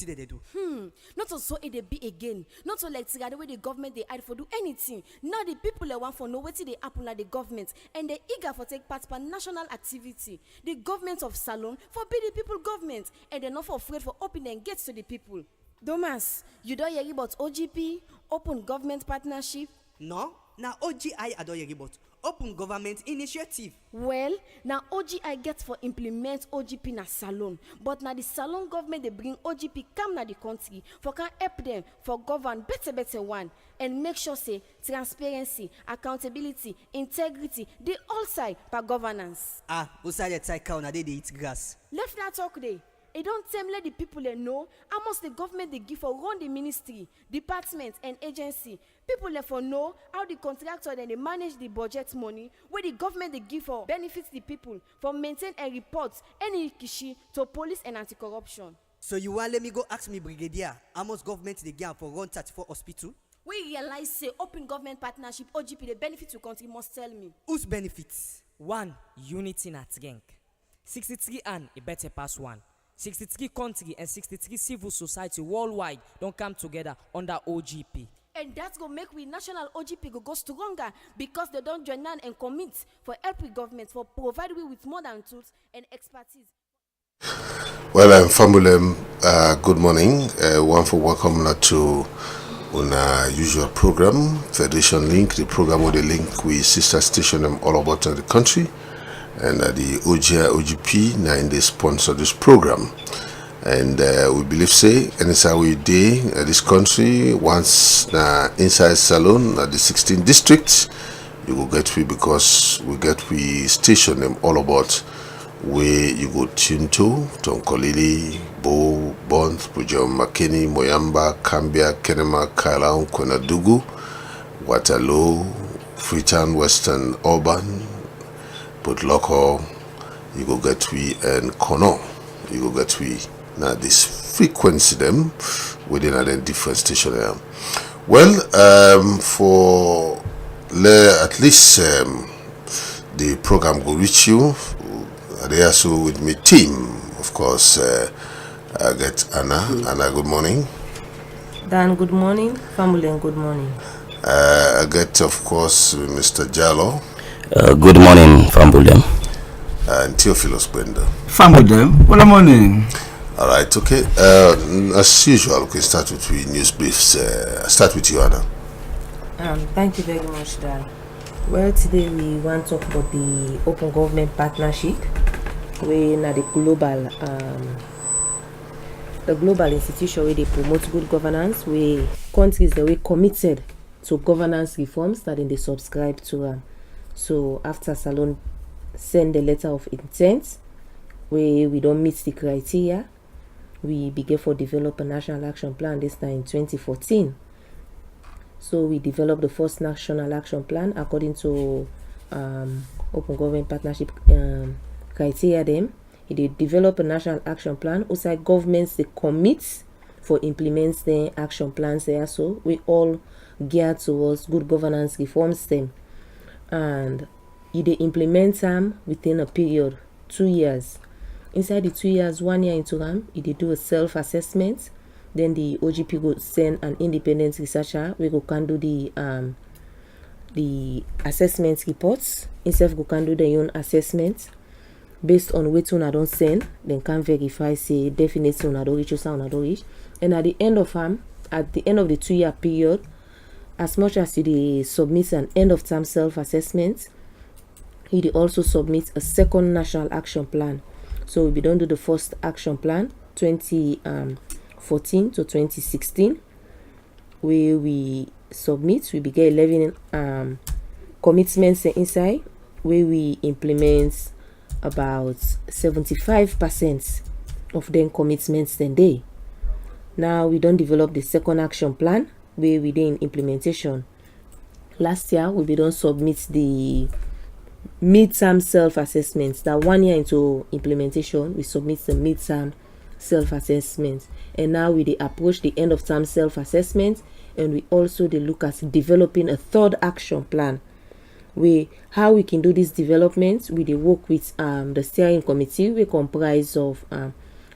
did they do? Not so it dey be again. Not so like the way the government they hide for do anything. Now the people they want for know what they happen at the government and they eager for take part in national activity. The government of Salon forbid the people government and they're not for afraid for opening gates to the people. Thomas, you don't hear about OGP, open government partnership? No, now OGI I don't hear about open government initiative. Well, now OGI gets for implement OGP na Salon, but now the Salon government they bring OGP come na the country for can help them for govern better one and make sure say transparency, accountability, integrity, they all side per governance. Outside the cycle now they eat grass. Let's not talk there. It don't tell let the people they know how much the government they give for run the ministry, department and agency. People therefore know how the contractor then they manage the budget money where the government they give for benefits the people for maintain and report any kishi to police and anti-corruption. So you want let me go ask me brigadier how much government they give for run 34 hospital? We realize say open government partnership OGP the benefit to country must tell me. Whose benefits? 1. Unity na rank. 63 and a better pass 1. 63 country and 63 civil society worldwide don't come together under OGP. And that's going to make we national OGP go stronger because they don't join in and commit for help with government for provide we with more than tools and expertise. Well, family, good morning. One for welcome to our usual program, Federation Link, the program with the link with sister station all about the country. And the OGP now they sponsor this program, and we believe say anytime we day this country once inside Salon at the 16 districts you will get we because we station them all about where you go tune to Tonkolili, Bo, Bond, Pujom, Makeni, Moyamba, Cambia, Kenema, Kailaun, Konadugu, Waterloo, Freetown, Western Auburn, but local, you go get we and Kono, you go get we now this frequency them within a different station there. Well, for at least the program will reach you. They are so with me team, of course. I get Anna. Anna, good morning. Dan, good morning. Family, and good morning. I get, of course, Mr. Jallo. Good morning, Fambulem. And Theophilus Brenda. Fambulem, good morning. All right, okay. As usual, we start with the news briefs. Start with you, Anna. Thank you very much, Dan. Well, today we want to talk about the open government partnership, where now the global institution where they promote good governance, where countries that we committed to governance reforms that they subscribe to. So after Salon send a letter of intent where we don't meet the criteria, we began for develop a national action plan this time in 2014. So we developed the first national action plan according to open government partnership criteria them. They develop a national action plan. Also governments they commit for implements the action plans there. So we all geared towards good governance reforms them. And they implement them within a period 2 years. Inside the 2 years, 1 year into them, they do a self-assessment. Then the OGP go send an independent researcher. We go can do the assessment reports. Instead go can do their own assessment based on what una don't send. Then can verify say definitely una don't reach or una don't reach. And at the end of the 2 year period, as much as they submit an end of term self-assessment, he also submit a second national action plan. So we don't do the first action plan 2014 to 2016, where we submit, we begin 11 commitments inside, where we implement about 75% of them commitments then day. Now we don't develop the second action plan where we did in implementation. Last year we don't submit the mid-term self-assessments. That 1 year into implementation we submit the mid-term self-assessment, and now we approach the end of term self-assessment, and we also look at developing a third action plan. How we can do this development, we work with the steering committee. We comprise of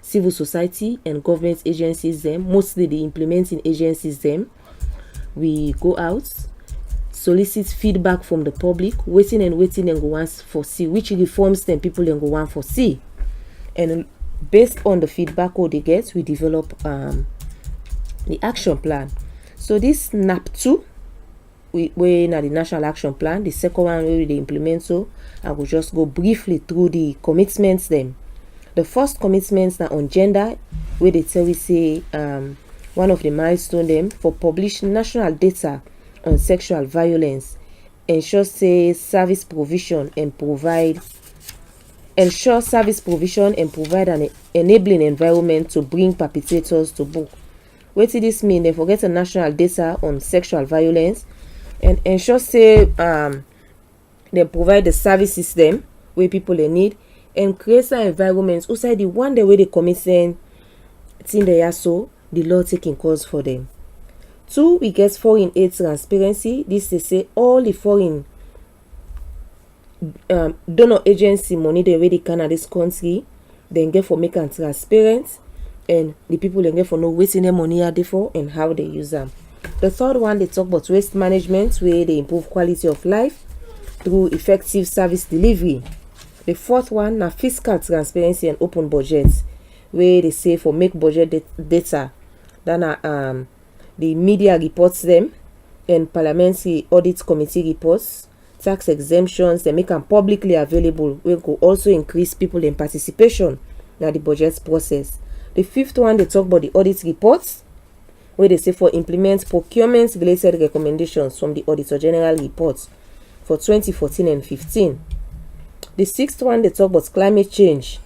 civil society and government agencies them, mostly the implementing agencies them. We go out, solicit feedback from the public, waiting and go want for see which reforms them people then go want for see. And based on the feedback what they get, we develop the action plan. So this NAP2, we now the National Action Plan, the second one where they implement. So I will just go briefly through the commitments them. The first commitments now on gender, where they tell we say one of the milestone them for publish national data on sexual violence, ensure service provision and provide an enabling environment to bring perpetrators to book. What did this mean? They forget a national data on sexual violence and ensure they provide the service system where people they need and create an environment outside the one the way they commit thing they are so the law taking course for them. 2, we get foreign aid transparency. This they say all the foreign donor agency money they already can at this country, then get for making transparent, and the people then get for know wasting their money are there for and how they use them. The third one they talk about waste management, where they improve quality of life through effective service delivery. The fourth one now fiscal transparency and open budgets, where they say for make budget data then the media reports them and parliamentary audit committee reports, tax exemptions, they make them publicly available, will go also increase people in participation in the budget process. The fifth one they talk about the audit reports, where they say for implement procurement related recommendations from the Auditor General reports for 2014 and 15. The sixth one they talk about climate change.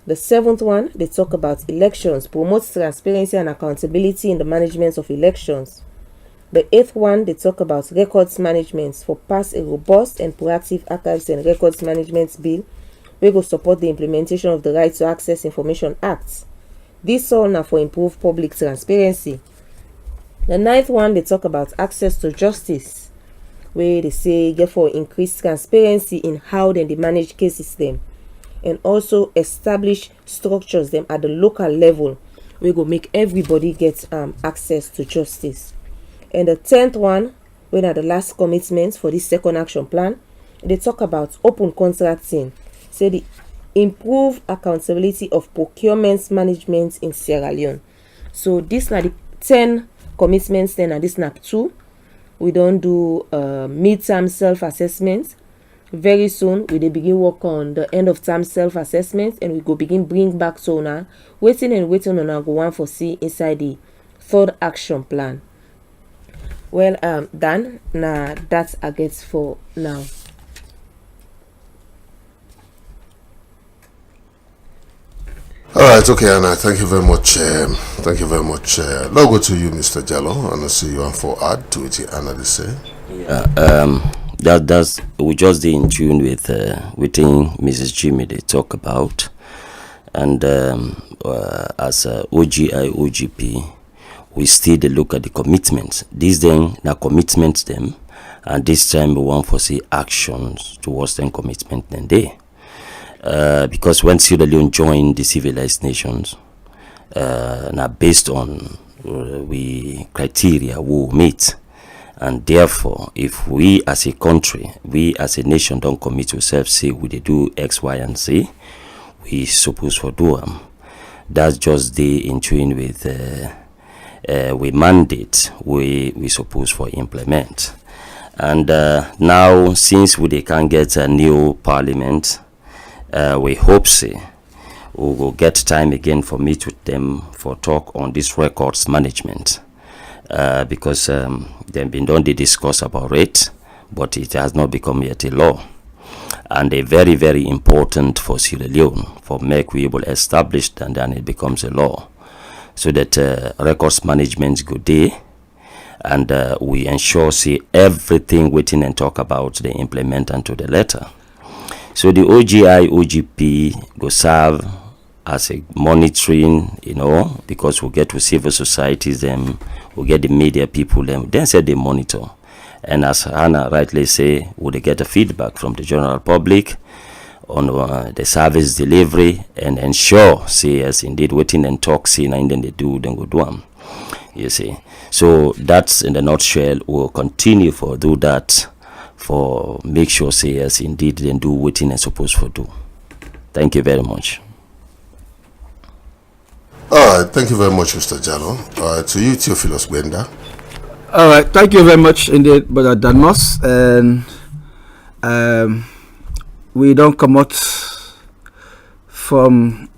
The seventh one they talk about elections, promotes transparency and accountability in the management of elections. The eighth one they talk about records management, for pass a robust and proactive archives and records management bill we go support the implementation of the Right to Access Information Act. This all now for improved public transparency. The ninth one they talk about access to justice, where they say get for increased transparency in how they manage cases them, and also establish structures them at the local level we go make everybody get access to justice. And the 10th one, when are the last commitments for this second action plan, they talk about open contracting, say the improved accountability of procurement management in Sierra Leone. So this are the 10 commitments then, and this NAP2 we don't do mid-term self-assessment. Very soon we dey begin work on the end of term self-assessment, and we go begin bring back so now waiting on our go one for see inside the third action plan. Well Dan, now that's I get for now. All right, okay, Anna. Thank you very much. Thank you very much. Now go to you, Mr. Jallo, and I see you want for add to it. Anna, they say. That's we just in tune with within Mrs. Jimmy they talk about, and as OGI OGP we still dey look at the commitments. These then na commitments them, and this time we want for see actions towards them commitment then they. Because when Sierra Leone joined the civilized nations, now based on we criteria we meet, and therefore if we as a country, we as a nation don't commit ourselves, say we do X, Y, and Z, we supposed for do them. That's just the in tune with we mandate we supposed for implement. And now since we can get a new parliament, we hope say we will get time again for meet with them for talk on this records management, because they've been done the discuss about it, but it has not become yet a law, and a very very important for Sierra Leone for make we able established, and then it becomes a law, so that records management go there, and we ensure see everything waiting and talk about the implement and to the letter. So the OGI OGP go serve as a monitoring, because we get to civil societies them, we get the media people them, then say they monitor. And as Hannah rightly say, would they get a feedback from the general public on the service delivery and ensure, say, as indeed waiting and talk, see, and then they do, then go do them. You see. So that's in the nutshell. We'll continue for do that, for make sure, say, as indeed then do waiting and supposed for do. Thank you very much. All right, thank you very much, Mr. Jalo. To you, Theophilus Benda. All right, thank you very much indeed, Brother Danmos. And we don't come out from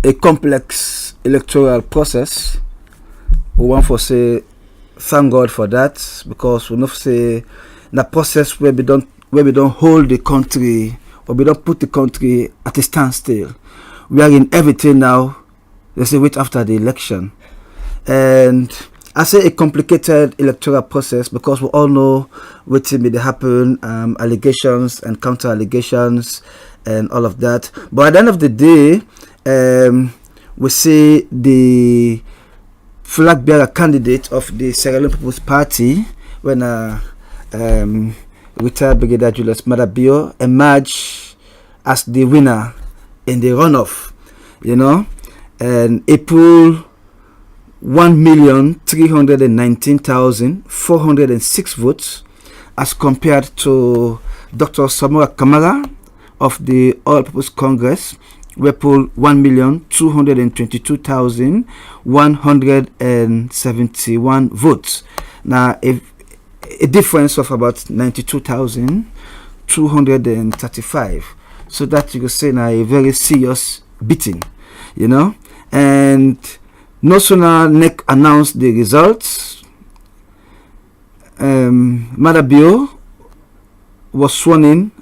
a complex electoral process. We want to say thank God for that, because we know say the process where we don't hold the country, or we don't put the country at a standstill. We are in everything now. They say wait after the election, and I say a complicated electoral process because we all know what may happen, allegations and counter allegations and all of that. But at the end of the day, we see the flag bearer candidate of the Sierra Leone People's Party, when retired Brigadier Julius Madabio emerged as the winner in the runoff, and April 1,319,406 votes, as compared to Dr. Samora Kamara of the All People's Congress, who polled 1,222,171 votes. Now, a difference of about 92,235. So that you could say now a very serious beating, and no sooner NEC announced the results, Madabio was sworn in,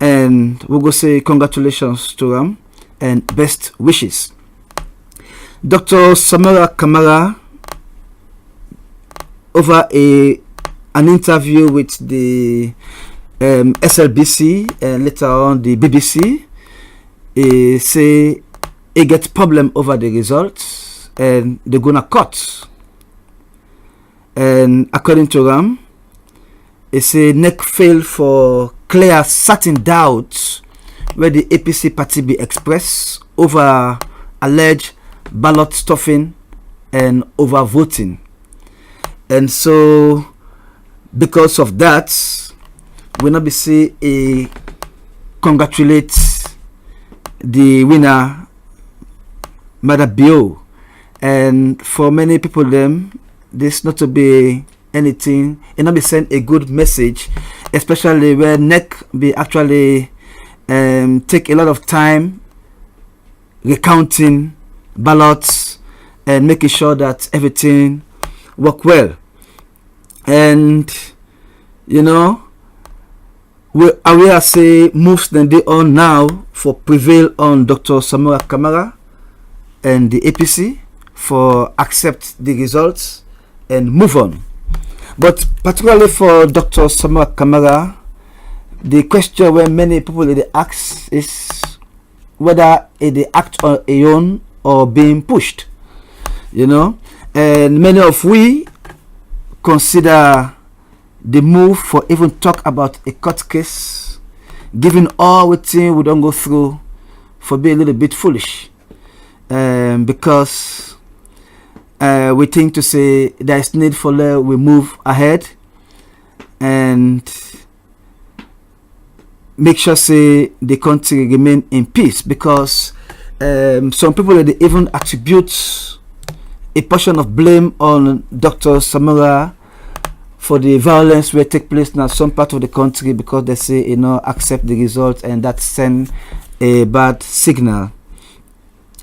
and we'll go say congratulations to him and best wishes. Dr. Samora Kamara, over an interview with the SLBC and later on the BBC, say he gets problem over the results and they're gonna cut. And according to them, he say NEC failed for clear certain doubts where the APC party be expressed over alleged ballot stuffing and overvoting. And so because of that, we not be say a congratulate the winner Madabio. And for many people them, this not to be anything, it not be send a good message, especially where NEC be actually take a lot of time recounting ballots and making sure that everything work well. And we are say moves that they on now for prevail on Dr. Samora Kamara and the APC for accept the results and move on. But particularly for Dr. Samora Kamara, the question where many people they ask is whether they act on a own or being pushed, and many of we consider the move for even talk about a court case, given all what we don't go through, for being a little bit foolish, because we think to say there is need for we move ahead and make sure say the country remain in peace, because some people they even attribute a portion of blame on Dr. Samora for the violence will take place in some part of the country, because they say accept the results, and that send a bad signal.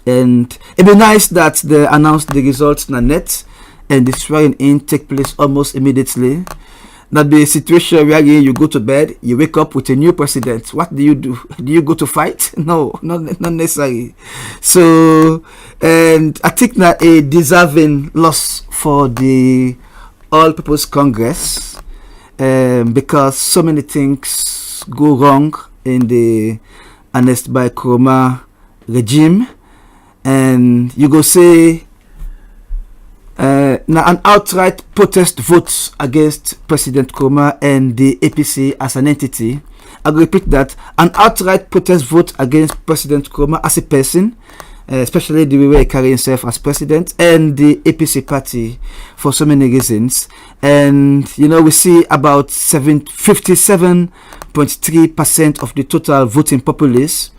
And it'd be nice that they announce the results in the net and the swearing in take place almost immediately. That be a situation where you go to bed, you wake up with a new president. What do you do? Do you go to fight? No, not necessarily. So, and I think that a deserving loss for the All People's Congress, because so many things go wrong in the Ernest Bai Koroma regime, and you go say now an outright protest votes against President Koroma and the APC as an entity, I will repeat that, an outright protest vote against President Nkrumah as a person, especially the way he carry himself as president, and the APC party for so many reasons. And we see about 57.3% of the total voting populace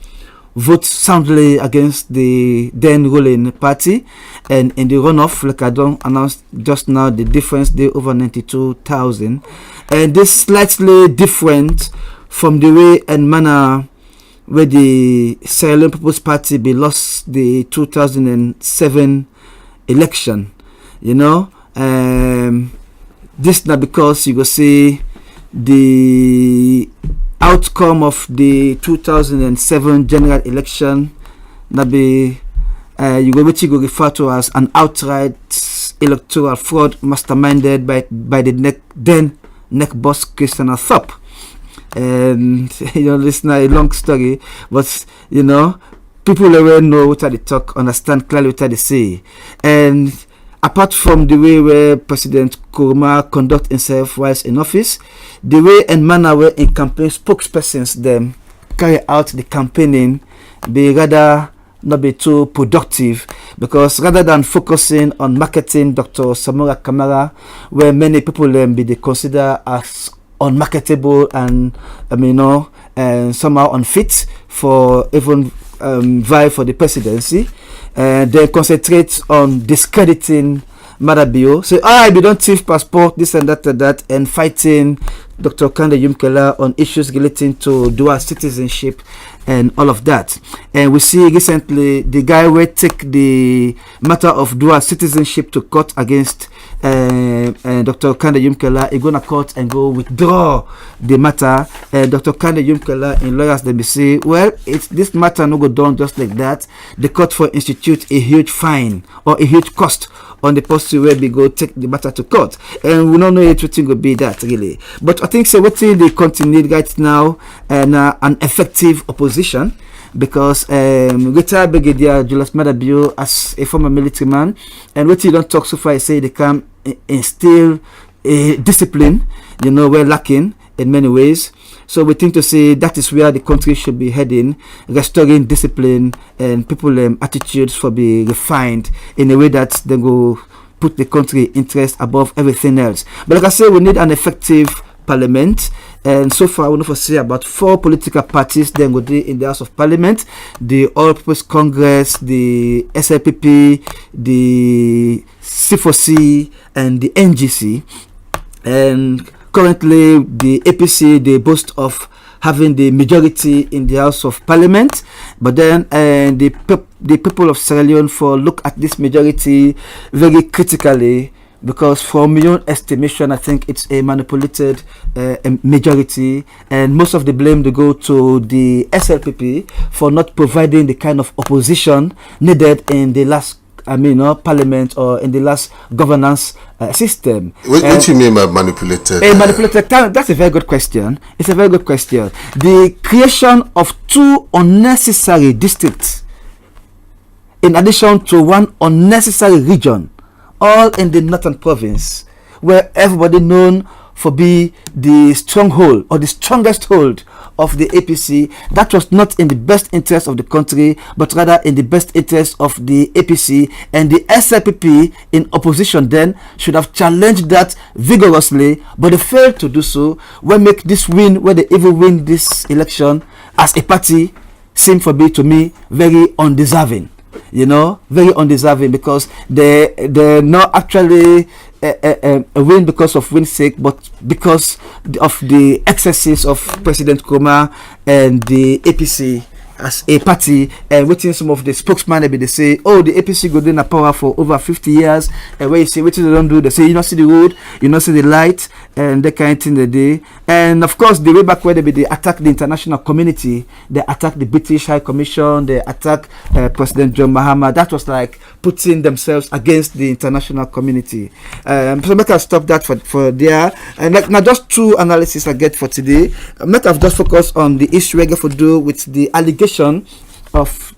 vote soundly against the then ruling party, and in the runoff, like I don't announced just now, the difference there over 92,000, and this slightly different from the way and manner where the Sierra Leone People's Party be lost the 2007 election. This now because you will see the outcome of the 2007 general election that be you go refer to as an outright electoral fraud masterminded by the then neck boss Christian Thorpe. And this is not a long story, but people already know what they talk, understand clearly what they say. And apart from the way where President Nkrumah conduct himself whilst in office, the way and manner where in campaign spokespersons them carry out the campaigning be rather not be too productive, because rather than focusing on marketing Dr. Samora Kamara, where many people be they consider as unmarketable and and somehow unfit for even vie for the presidency, they concentrate on discrediting Madabio, say we don't thief passport, this and that, and fighting Dr. Kande Yumkela on issues relating to dual citizenship and all of that. And we see recently the guy will take the matter of dual citizenship to court against Dr. Kande Yumkela. He go to court and go withdraw the matter. Dr. Kande Yumkela in lawyers they say, well, this matter no go done just like that. The court for institute a huge fine or a huge cost on the person where we go take the matter to court, and we don't know everything will be that really. But I think what they continue right now and an effective opposition, because retired Brigadier Julius Madabio as a former military man, and what he don't talk so far, I say they can instill a discipline, we're lacking in many ways. So we think to say that is where the country should be heading, restoring discipline and people attitudes for be refined in a way that they go put the country interest above everything else. But like I say, we need an effective parliament, and so far we know for say about 4 political parties then go in the House of Parliament: the All People's Congress, the SLPP, the C4C, and the NGC. And currently, the APC, they boast of having the majority in the House of Parliament, but then the people of Sierra Leone look at this majority very critically, because from my own estimation, I think it's a manipulated majority, and most of the blame to go to the SLPP for not providing the kind of opposition needed in the last parliament or in the last governance system. What do you mean by manipulated? Manipulated, that's a very good question. It's a very good question. The creation of 2 unnecessary districts in addition to 1 unnecessary region, all in the northern province, where everybody known for be the stronghold or the strongest hold of the APC. That was not in the best interest of the country, but rather in the best interest of the APC, and the SLPP in opposition then should have challenged that vigorously, but they failed to do so. When make this win, where they even win this election as a party, seem for me to me very undeserving. Very undeserving, because they're not actually a win because of win's sake, but because of the excesses of President Nkrumah and the APC as a party. And waiting some of the spokesman they say, oh, the APC go in power for over 50 years, and when you say what they don't do, they say you not see the road, you not see the light, and that kind of thing they do. And of course, the way back where they attack the international community, they attack the British High Commission, they attack President John Mahama. That was like putting themselves against the international community. So make us stop that for there. And like now, just 2 analysis I get for today. Make I've just focused on the issue I get to do with the allegation of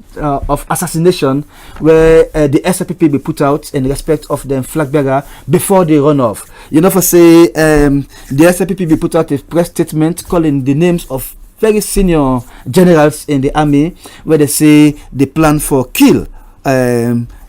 assassination, where the SLPP be put out in respect of the flag bearer before the runoff. For say the SLPP be put out a press statement calling the names of very senior generals in the army, where they say they plan for kill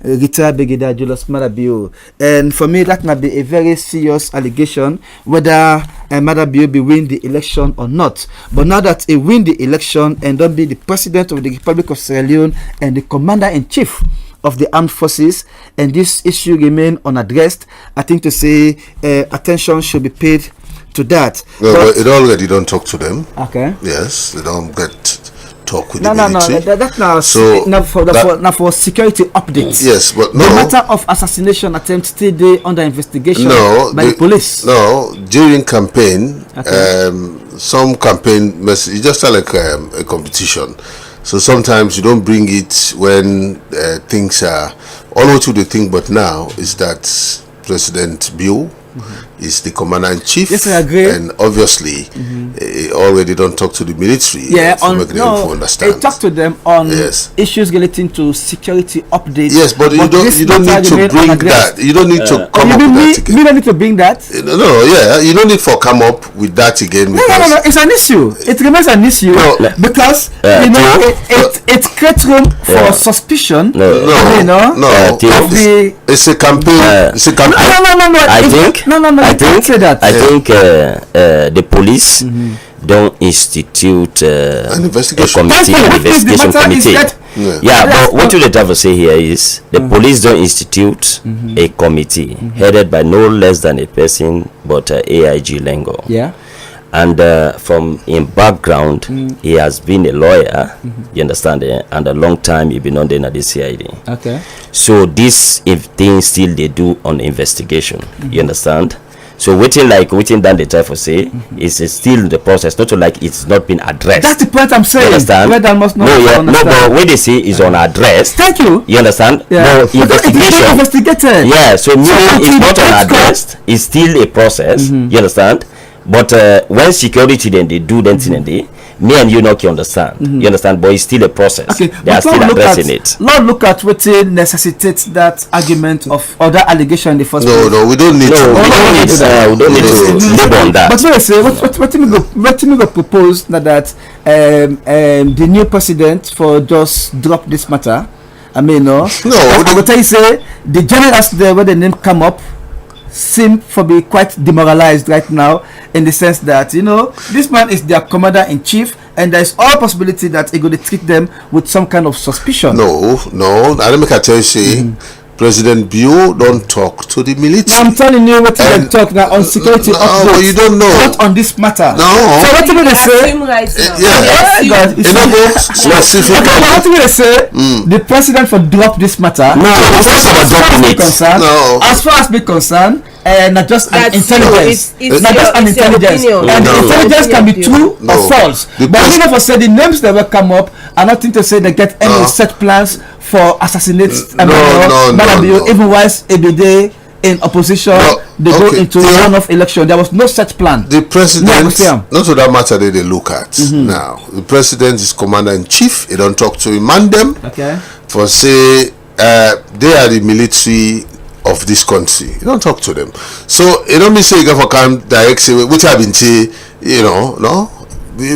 retired Brigadier Julius Madabio. And for me, that might be a very serious allegation, whether Madabio be win the election or not. But now that he win the election and don't be the president of the Republic of Sierra Leone and the commander-in-chief of the armed forces, and this issue remain unaddressed, I think to say attention should be paid to that. No, but it already don't talk to them. Okay. Yes, they don't get talk with No, the no, military. that's now So now for security updates. Yes, but no. The matter of assassination attempt still dey under investigation by the police. No, during campaign, Okay. some campaign message, just like a competition. So sometimes you don't bring it when things are all what you think, but now is that President Bill is the commander-in-chief. Yes, I agree. And obviously, already don't talk to the military. Yeah, to make them understand. they talk to them on Yes. issues relating to security updates. Yes, but you don't this need to matter remain bring unaddressed. that. You don't need to come You up mean with me? that Me again. don't need to bring that. No, yeah, you don't need to come up with that again No, because it's an issue. It remains an issue No. because it creates room for suspicion. No. You know, no, of the. it's a campaign. It's a campaign. No. I think No. I You can't think say that. I think the police don't institute An a investigation. committee, Thank you. an What is the investigation matter is committee. that- Yeah, Yes, but what you have to say here is the police don't institute a committee headed by no less than a person but AIG Lengo. Yeah. And from in background, he has been a lawyer, you understand, and a long time he been on the CID. Okay. So this if things still they do on investigation, you understand. So waiting that they try to say is still the process, not to like it's not been addressed. That's the point I'm saying. You understand? Where that must not No, but when they say is unaddressed, Thank you. you understand? Yeah. No Because it is not investigation. investigated. Yeah, so meaning it it's will not be unaddressed. It's still a process. You understand? But when security then they do that thing and they, me and you not can understand. You understand? But it's still a process. Okay, They are but still Lord addressing it. Lord, look at what necessitates that argument of other allegation in the first place. No, we don't need No, to. we don't need to labor on that. But what I say, what me go propose that the new president for just drop this matter. I mean, no. I will tell you say the generals there where the name come up seem for be quite demoralized right now in the sense that this man is their commander-in-chief and there is all possibility that he going to treat them with some kind of suspicion. No. I don't make a tell you say President Bio don't talk to the military. Now I'm telling you what they talk now on security updates. but you don't know. Not on this matter. No. So what do they say? Yeah. You know go specific. What do they say? The president for drop this matter. No, it's not about dropping it. No. As far as me concerned, not just an intelligence. it's Not just an your intelligence. opinion. And the No. intelligence can be true No. or false. The But pres- even for say the names that will come up are nothing to say they get any No. set plans for assassinate No. even whilst Ebede in opposition No. they go Okay. into runoff election. There was no such plan. The president, No, Sam. not to that matter they look at now. The president is commander-in-chief. He don't talk to him and them Okay. for say they are the military of this country. You don't talk to them. So you don't mean say you go for come direct say which have been say, no.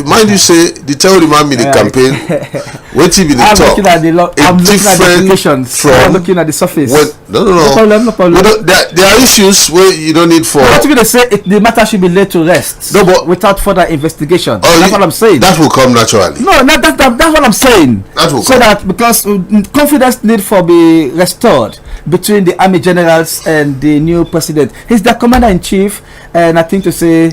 Mind you say the tell the man in the campaign waiting be the I'm talk. looking at the I'm looking at the applications. from I'm looking at the surface. No. No problem. There are issues where you don't need for. What you say? The matter should be laid to rest. No, but- without further investigation. Oh, That's what I'm saying. That will come naturally. No, that's what I'm saying. That will so come. that because confidence need for be restored between the army generals and the new president. He's the commander-in-chief, and I think to say,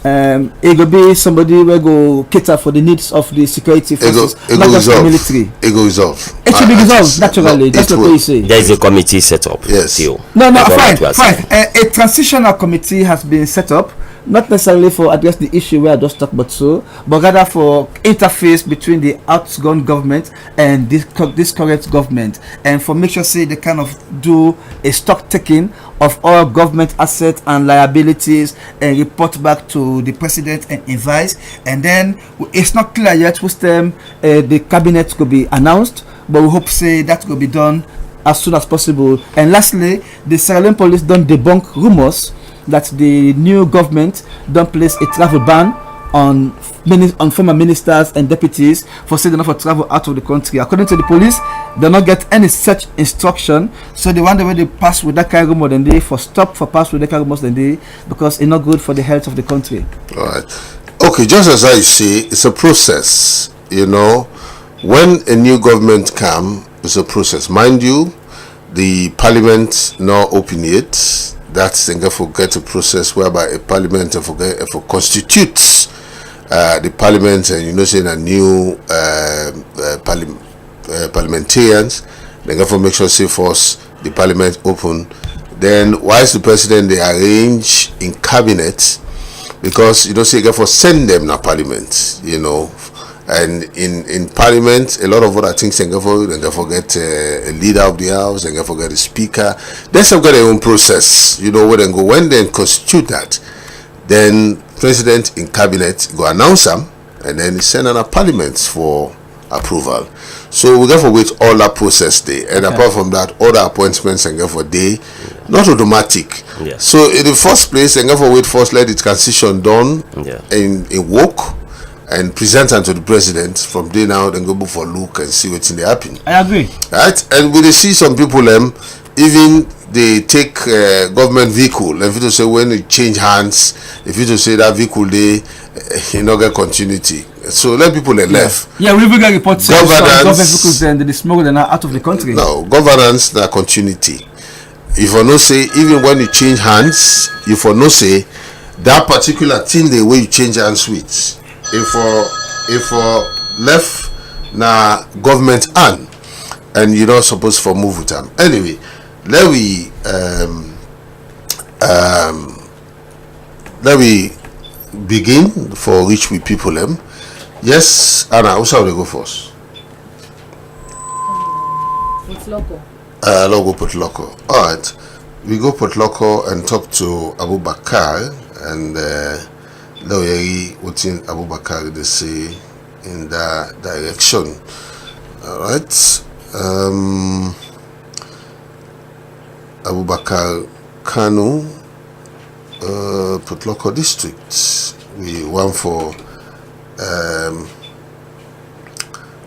it will be somebody will go cater for the needs of the security forces, not just the military. It will resolve. It should be resolved naturally. That's what you say. There is a committee set up. Yes. Still. No, That's all fine. that we are saying. A transitional committee has been set up, not necessarily for address the issue where I just talked about but rather for interface between the outgone government and this current government, and for make sure say they kind of do a stock taking of all government assets and liabilities and report back to the president and advise. And then it's not clear yet which time the cabinet could be announced, but we hope say that could be done as soon as possible. And lastly, the Sierra Leone police don't debunk rumors that the new government don't place a travel ban on on former ministers and deputies for saying not for travel out of the country. According to the police, they not get any such instruction. So the one way they pass with that kind of rumor than they for stop for pass with that kind of rumors than they because it's not good for the health of the country. All right. Okay, just as I say, it's a process. You know, when a new government comes, it's a process. Mind you, the parliament not open yet. That's the get a process whereby a parliament for constitutes the parliament, and you know, saying a new parliamentarians. They go for make sure say first the parliament open. Then whilst the president they arrange in cabinet, because you know say you for send them na parliament, you know. And in parliament, a lot of other things they can forget a leader of the house, they can forget the speaker. Then some got their own process, you know, where they go when they constitute that, then president in cabinet go announce them, and then send on a parliament for approval. So we got to wait all that process day, and apart from that, other appointments and go for day, not automatic. Yeah. So in the first place, they got to wait first let the transition done in work. And present them to the president. From there now, then go for look and see what's in the happen. I agree. Right? And we see some people even they take government vehicle. And if you say when it change hands, if you say that vehicle they you know get continuity. So let people left. Yeah, we will get reports. Governance. Government vehicles then they smuggle them out of the country. No, governance that continuity. If you no say even when you change hands, if you no say that particular thing the way you change hands with. If left na government and you're not supposed for move with them. Anyway, let we begin for which we people them. Yes, Anna, also they go first. It's local. Logo put loco. Alright. We go put loco and talk to Abu Bakar and what's in Abu Bakar they say in that direction. Alright. Abu Bakar Kanu Putloko district. We want for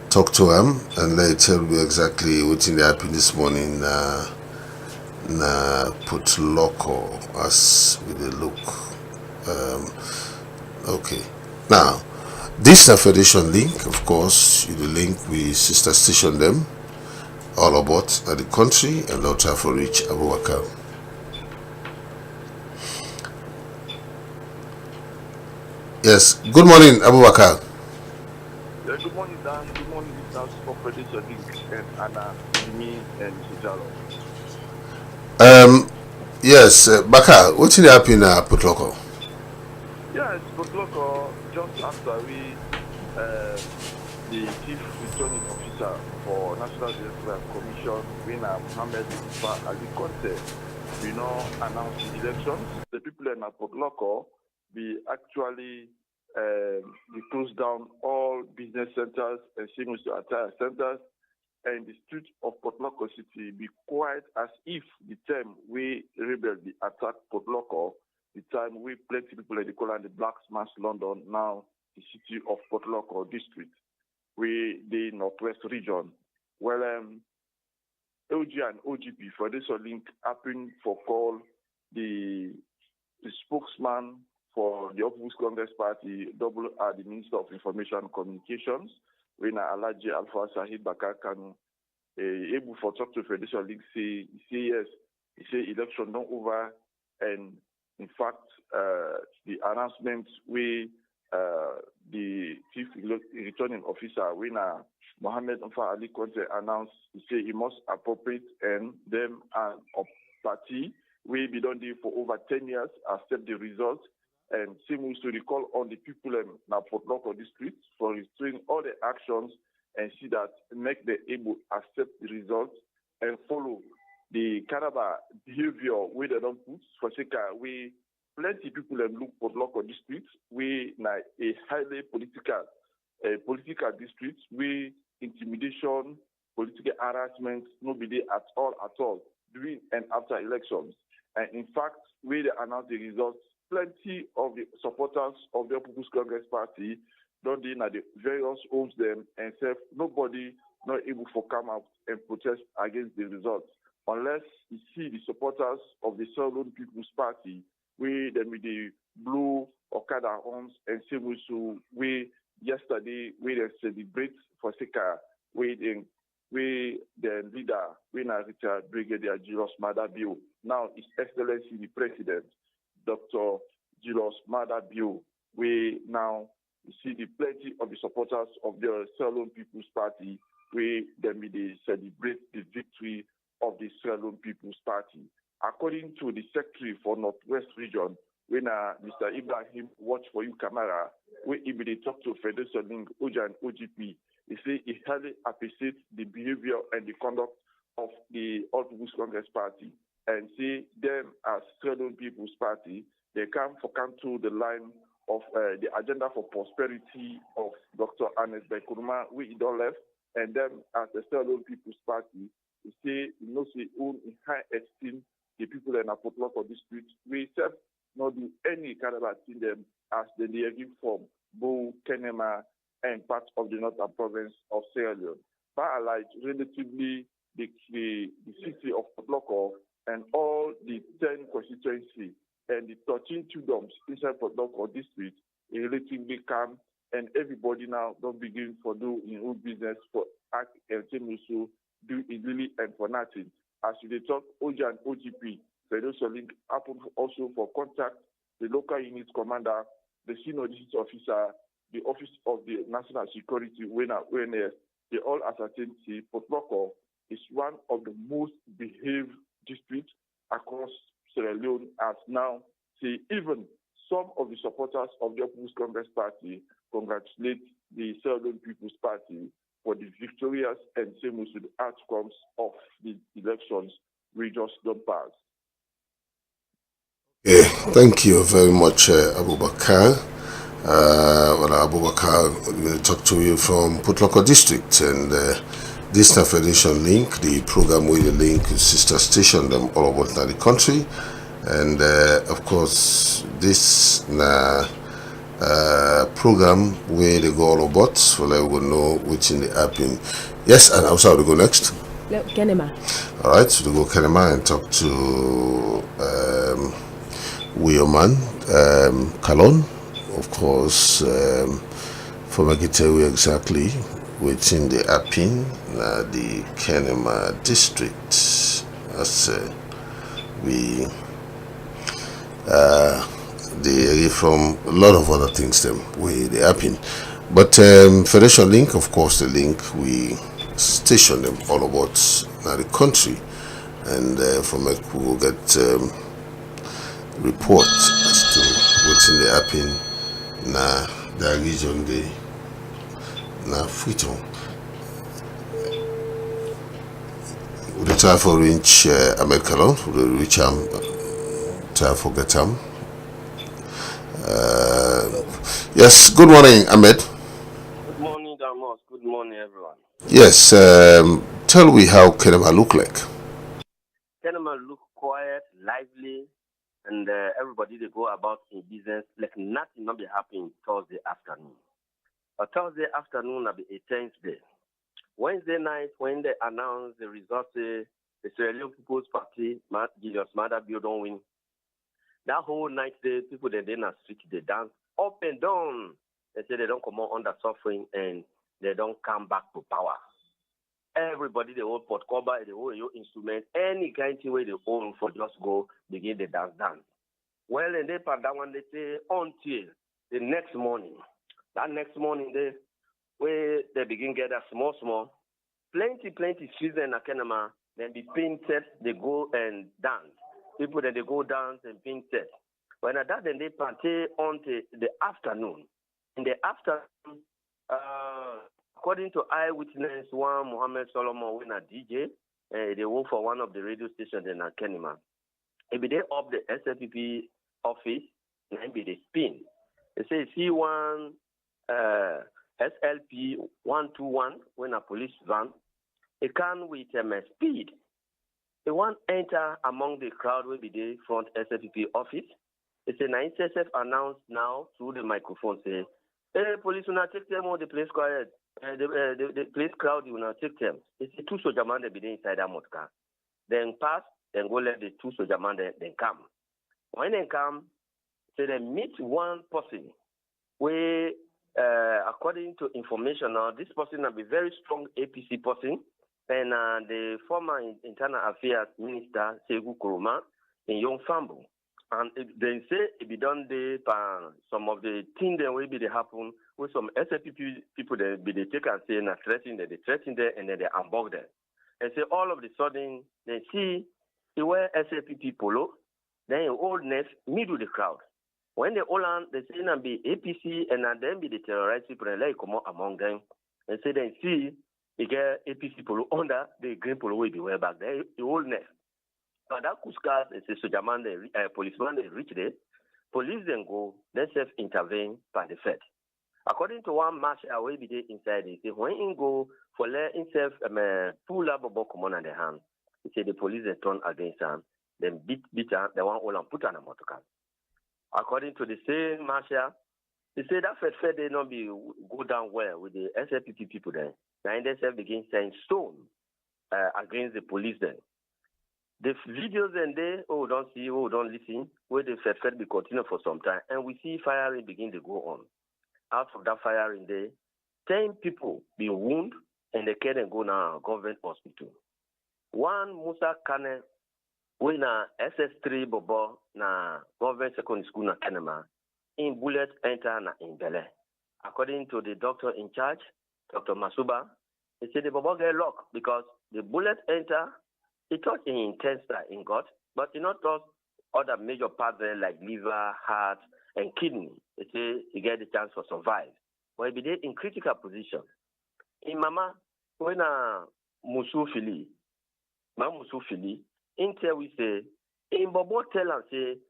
talk to him and let tell me exactly what's in the happen this morning na Putloko as with the look. Okay, now this is the Fedration Link, of course. The link we sister station them all about the country and not try for reach Abu Bakar. Yes, good morning, Abu Bakar. Yeah, good morning, Dan. Good morning, listeners of Fedration Link and Anna, me and Sujalo. Yes, Bakar, what's in happen in Putloko? Yes, Putloko, just after the chief returning officer for National Electoral Commission, Wina Mohammed Ali Conte, announced the elections. The people in Putloko be actually we closed down all business centers and seems to attire centers, and the streets of Putloko City be quiet as if the time we rebel the attack Putloko. The time we plenty people in the call and the Black Mass London, now the city of Putloko district, we the Northwest region. Well, OG and OGP Fedration Link happened for call the spokesman for the People's Congress Party, double R, the Minister of Information and Communications, when Alhaji Alpha Sahid Bakar Kanu able for talk to Fedration Link say yes, he say election not over, and in fact, the announcement we the chief returning officer, Wina Mohammed Ali Conte announced, he say he must appropriate and them and of party we be done there for over 10 years, accept the results, and seems to recall on the people in Putloko district for restraining all the actions and see that make them able accept the results and follow the cannabis behavior where they don't put for sake we plenty people look for local districts we na a highly political district we intimidation, political harassment nobody at all during and after elections. And in fact, we they announce the results plenty of the supporters of the People's Congress Party don't in at the various homes them and say nobody not able to come out and protest against the results unless you see the supporters of the Southern People's Party with them with the blue Okada arms and Simusu we yesterday we they celebrate for Sika with the leader when Richard Brigadier Julius Madabio. Now His Excellency the President, Dr. Julius Madabio, we now see the plenty of the supporters of the Ceylon People's Party, where them they celebrate the victory of the Ceylon People's Party. According to the Secretary for Northwest Region, when Mr. Ibrahim watch for you camera, when he they talk to Fedration Link, OJA and OGP, he say he highly appreciates the behavior and the conduct of the All People's Congress Party and see them as Ceylon People's Party. They come to the line of the agenda for prosperity of Dr. Anes Bekuruma, we don't left, and them as the Ceylon People's Party, they say, say, own in high esteem the people in a Potloko district. We self not do any kind of thing them as the Liagin form, Bo, Kenema, and part of the northern province of Sierra Leone. But like relatively the city of Potloko and all the 10 constituency and the 13 kingdoms inside Potloko district is relatively calm, and everybody now don't begin for do in own business for act and also do illegally and for nothing. As they talk, OJA and OGP, Fedration Link happen also for contact the local unit commander, the senior district officer, the office of the national security awareness. They all ascertain Potloko is one of the most behaved districts across Sierra Leone, as now even some of the supporters of the People's Congress Party congratulate the Sierra Leone People's Party for the victorious and same with the outcomes of the elections we just don't pass. Yeah, thank you very much, Abubakar. Abubakar, we're going to talk to you from Potloko District, and this Federation Link, the program with the link sister station them all over the country, and of course this program where they go all about, so like we know which in the app in. Yes, and also we go next. Kenema. All right, so we go Kenema and talk to Wioman Kalon, of course, from Agitewi exactly within the Appin, the Kenema district. That's we the area from a lot of other things them where they happen. But Federation Link, of course, the link we station them all about the country, and from it we will get reports as to what's in the happen na the region the na Fuito. We try for reach America, we reach try for get him. Yes, good morning, Ahmed. Good morning, Damos. Good morning, everyone. Yes, tell me how Kenema look like. Kenema look quiet, lively, and everybody they go about in business like nothing not be happening Thursday afternoon. Thursday afternoon will be a tense day. Wednesday night, when they announce the results, the Sierra Leone People's Party, Julius Madabio don't win. That whole night, the people they not street, they dance up and down. They say they don't come out under suffering and they don't come back to power. Everybody they hold pot cover, they hold your instrument, any kind of way they own for just go begin the dance. Well, and they part that one they say until the next morning. That next morning they where they begin get a small, plenty streets in Kenema, then be painted, they go and dance. People that they go dance and painted. When at that then they party on the afternoon. In the afternoon, according to eyewitness one Mohammed Solomon when a DJ, they work for one of the radio stations in Kenema. He be there up the SLPP office and be the spin. They say see one SLP 121 when a police van, it can with speed. They want enter among the crowd will be there front SLPP office. It's a nice self announced now through the microphone say, hey, police will not take them all the place quiet. The place crowd will not take them. It's the two soldier man that be inside that motor car. Then pass, then go let the two soldier man then come. When they come, say they meet one person where according to information now, this person will be very strong APC person, and the former Internal Affairs Minister Segu Kuruma in Young Fambo. And they say it be done there by some of the things that will be they happen with some SFP people that be they take and say and threaten that they threaten there and then they unbug them. And say all of the sudden they see they wear SFP polo, then your oldness middle the crowd. When they all on they say and be APC and then be the terrorist people and like come out among them and say they see they get APC polo under the green polo will be wear back there, the oldness. But that Kuskas, it's a sojaman, policeman, they reach there. Police then go, then self-intervene by the Fed. According to one marshal, will be there inside it. When he go for let himself pull up a book on the hand, he said the police then turn against him, then beat her, the one all and put on a motor car. According to the same marshal, he said that Fed they not be go down well with the SFPP people there. Now they self begin saying stone against the police then. The videos and they don't see, don't listen, where the Fed be continue for some time, and we see firing begin to go on. Out of that firing there, 10 people be wounded, and they can go now government hospital. One Musa Kane, we na SS3 Bobo na government secondary school na Kenema, in bullet enter na in Bele. According to the doctor in charge, Dr. Masuba, he said the Bobo get locked because the bullet enter. It touched in intestine in gut, but it not touch other major parts there like liver, heart, and kidney. It say he get the chance for survive. But he be there in critical position. In Mama, when Musufili, in tell we say, in Bobo tell and say,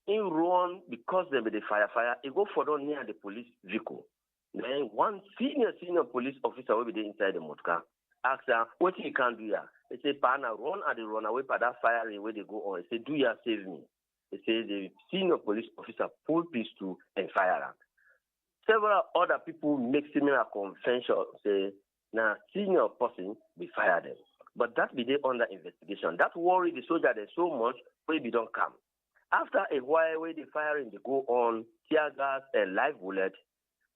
in run because they be the fire, he go for down near the police vehicle. Then one senior police officer will be there inside the motor car. Ask her, what you can do here? They say, Pana, run at the run away by that firing where they go on. They say, do you save me? They say, the senior police officer pull pistol and fire her. Several other people make similar confession, say, now senior person, we fire them. But that be there under investigation. That worry the soldier there so much, where they don't come. After a while, where the firing, they go on, tear gas and live bullet,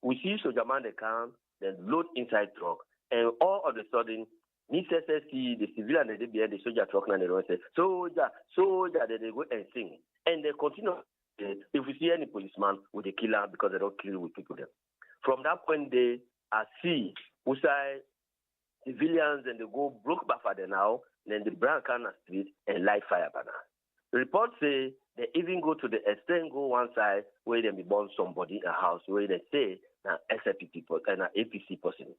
we see soldier man, they come, then load inside truck. And all of a sudden, see the civilian they behind the soldier truck and they don't say, soldier, then they go and sing. And they continue. If we see any policeman with a killer because they don't kill with people there. From that point, they see outside civilians and they go broke by father now, then the brand can street and light fire banner. Reports say they even go to the extent go one side where they be burn somebody in a house where they say an SFP people and an APC person.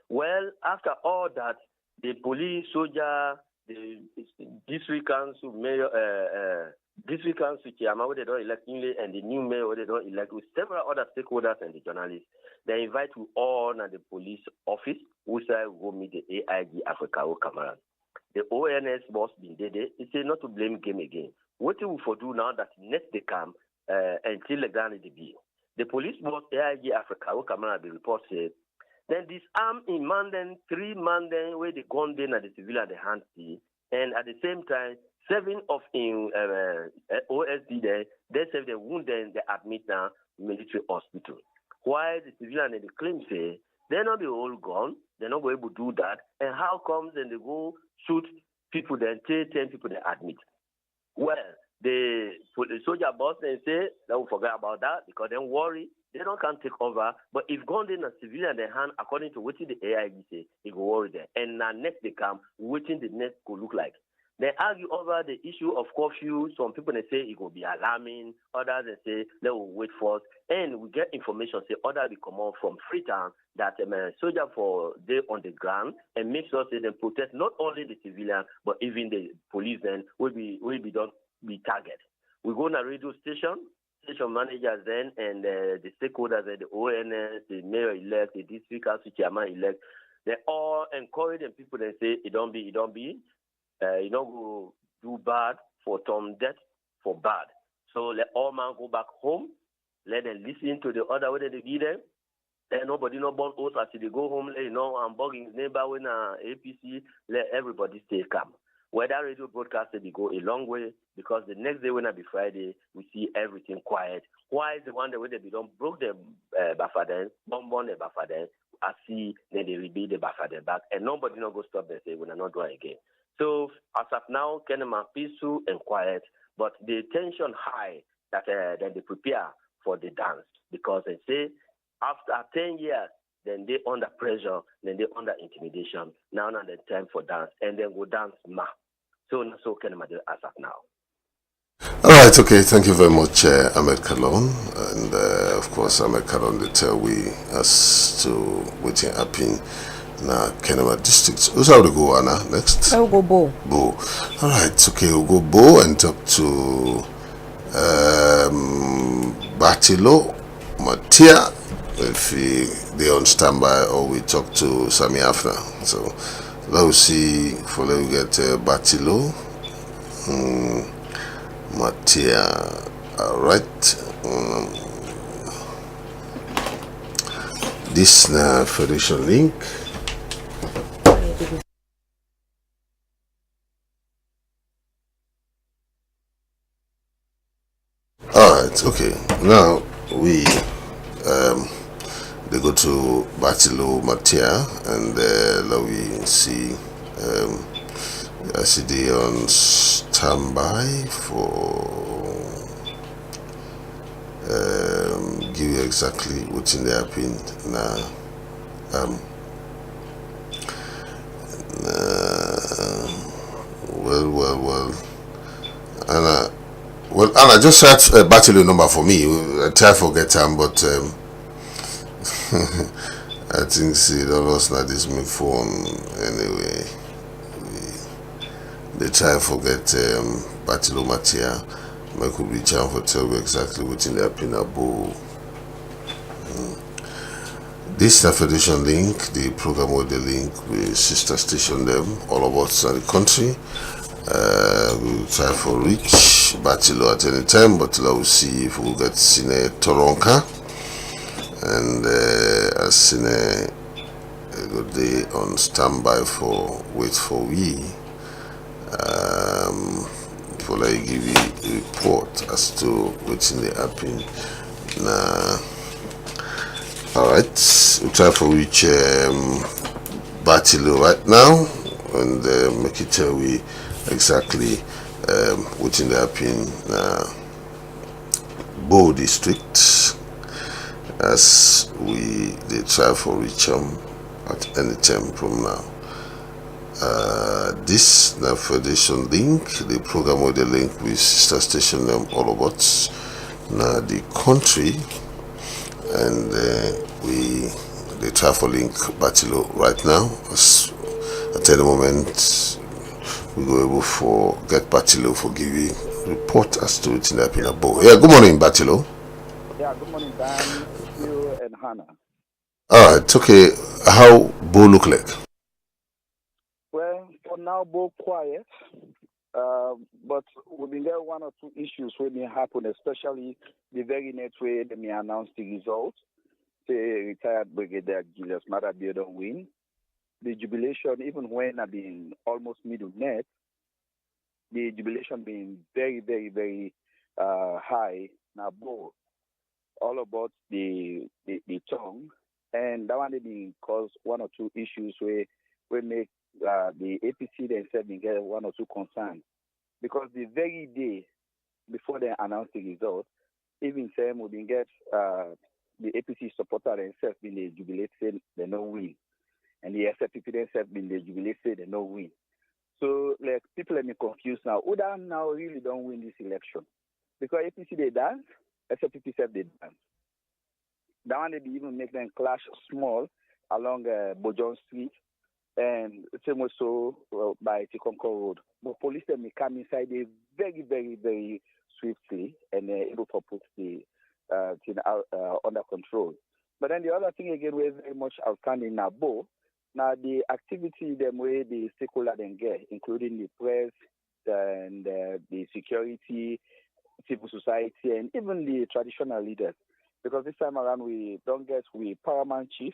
Well, after all that, the police, soldier, the district council, mayor, district council chairman, where they don't elect newly, and the new mayor, where they don't elect, with several other stakeholders and the journalists, they invite you all at the police office, which I will meet the AIG Africa Cameroon. The ONS boss been there. He said not to blame game again. What do we for do now that next they come until the gun is the bill? The police boss AIG Africa Cameroon the report said. Then disarm in Mandan, 3 Mandan where they gone in at the civilian the hand see, and at the same time, 7 of in OSD there, they say the wounded they admit now military hospital. Why the civilian and the claim say they're not the whole gone, they're not able to do that, and how comes then they go shoot people then 10 people they admit? Well, the soldier boss then say they will forget about that because they worry. They don't can take over, but if gone in a civilian their hand, according to what the AIG say, it go worry there. And now next they come, waiting the next could look like. They argue over the issue of curfew. Some people they say it will be alarming. Others they say they will wait for us. And we get information say others will come out from Freetown that soldier for day on the ground and make sure they then protect not only the civilian but even the police then will be targeted. We go on a radio station managers then and the stakeholders and the ONS, the mayor-elect, the district council chairman-elect, they all encourage them people and say, it don't be. You don't go do bad for Tom death for bad. So let all man go back home. Let them listen to the order whether they give them. Let nobody no born oath as they go home. Let I'm bugging his neighbor when APC. Let everybody stay calm. Whether radio broadcast they go a long way because the next day when it be Friday, we see everything quiet. Why is the one that when they don't broke the buffer then, bomb the buffer then, I see then they rebuild the buffer then back and nobody no go stop and say we're not doing again. So as of now, Kenema peaceful and quiet, but the tension high that then they prepare for the dance because they say after 10 years, then they under pressure, then they under intimidation. Now the time for dance, and then go dance ma. So can I do as of now. All right, okay. Thank you very much, Ahmed Kalon, and of course, Ahmed Kalon they tell we as to what happening na Kenema district. Who's how to go, Anna? Next. I'll go Bo. Bo. All right, okay. We'll go Bo and talk to Batilo Matia. If they're on standby, or we talk to Sami Afna. So let's see for let we get Batilo Matia. All right. This Fedration Link. All right. Okay. Now we they go to Batilo Matia and let me see I see they on standby for give you exactly what's in the happened now. Anna just search Batilo number for me. I try to forget time, but I think see the lost not this my phone anyway. They try to forget Batilo Matia. I could reach out for tell you exactly what's in the Pinabo. This is the Fedration Link, the program with the link with sister station them all about the country. We will try for reach Batilo at any time, but we'll see if we'll get Sine Toronka and as Sine a good day on standby for wait for we for like give you a report as to what's in the happen now. Alright, we'll try for reach Batilo right now and make it tell we exactly what's in the happen Bo district as we they try for reach at any time from now. This the Federation Link, the program with the link with sister station them all about now the country and we the try for link Batilo right now as at any moment we go able for get Batilo for giving report as to it in the Pinabo. Yeah, good morning, Batilo. Yeah, good morning, Dan, you and Hannah. Alright, okay. How Bo look like? Well, for now, Bo quiet. But we've been there one or two issues when it happen, especially the very next way they may announce the result. Say retired Brigadier Julius Matabia don't win. The jubilation, even when I've been almost middle net, the jubilation being very, very, very high. Now, Bo, all about the tongue, and that one been cause one or two issues where we make the APC themselves get one or two concerns because the very day before they announce the result, even Sam we been get the APC supporter themselves been they jubilate say they no win, and the SFPP themselves been they jubilate say they no win. So like people are confused now. Who now really don't win this election because APC they dance, SFPP said they dance. That one they even make them clash small along Bojon Street and same also by Tikonko Road. But police them come inside they very, very, very swiftly and able to put the thing under control. But then the other thing again we're very much outstanding now, Bo. Now the activity them way the stakeholder then get, including the press and the security, civil society, and even the traditional leaders. Because this time around, we don't get we paramount chief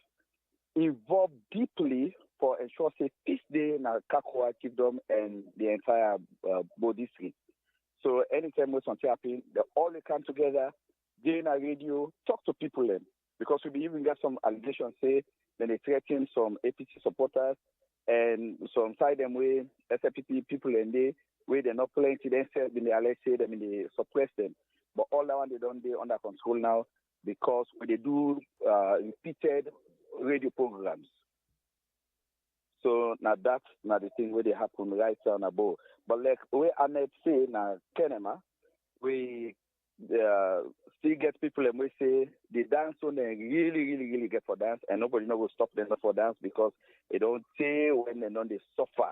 involved deeply for ensure say peace day in Kakwa Kingdom and the entire Bo district. So anytime when something happen, they all come together, they in a radio, talk to people then. Because we even get some allegations say then they threaten some APC supporters and some side them way SFPP people and they where they're not plenty themselves in the alert say them in the suppress them. But all that one they don't they under control now because when they do repeated radio programs. So now that's not the thing where they happen right down above. But like we Ahmed say now Kenema, we still get people and we say the dance on they really get for dance and nobody know will stop them for dance because they don't say when they know they suffer.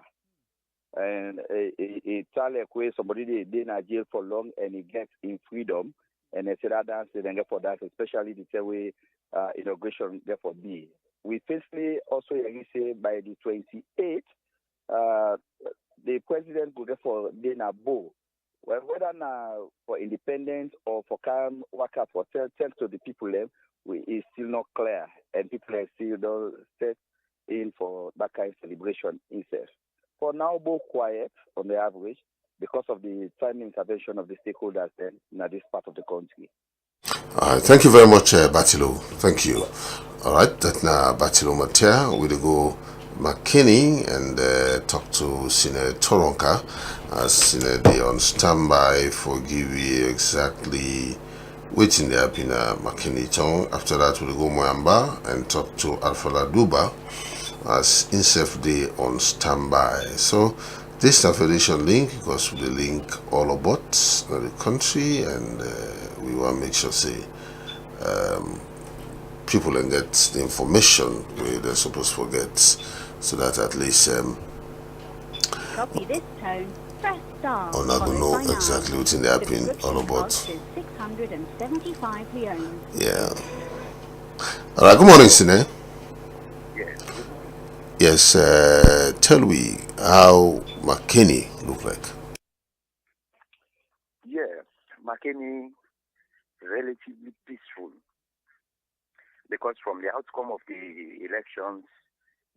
And it tell like way somebody they in a jail for long and he gets in freedom and they say that dance they don't get for dance, especially the same way inauguration therefore be. We firstly also say by the 28th, the president will get for Dana Bo. Well, whether now for independence or for calm work up for tell to the people is still not clear, and people are still don't set in for that kind of celebration itself. For now, Bo quiet on the average because of the timely intervention of the stakeholders in this part of the country. Thank you very much, Batilo. Thank you. All right, that now Batilo Matea. We'll go McKinney and talk to Sine Toronka. Sine they on standby for give you exactly waiting there in McKinney town. After that, we'll go Moyamba and talk to Alfala Duba as INSEF day on standby. So this is Fedration Link because we link all about the country and we want to make sure say people can get the information where they're supposed to get so that at least Copy this tone, press star. I'm not going to know exactly what's in the happening all about. 675 leones. Yeah. All right, good morning, Sine. Yes, tell me how McKinney look like. Yes, McKinney relatively peaceful because from the outcome of the elections,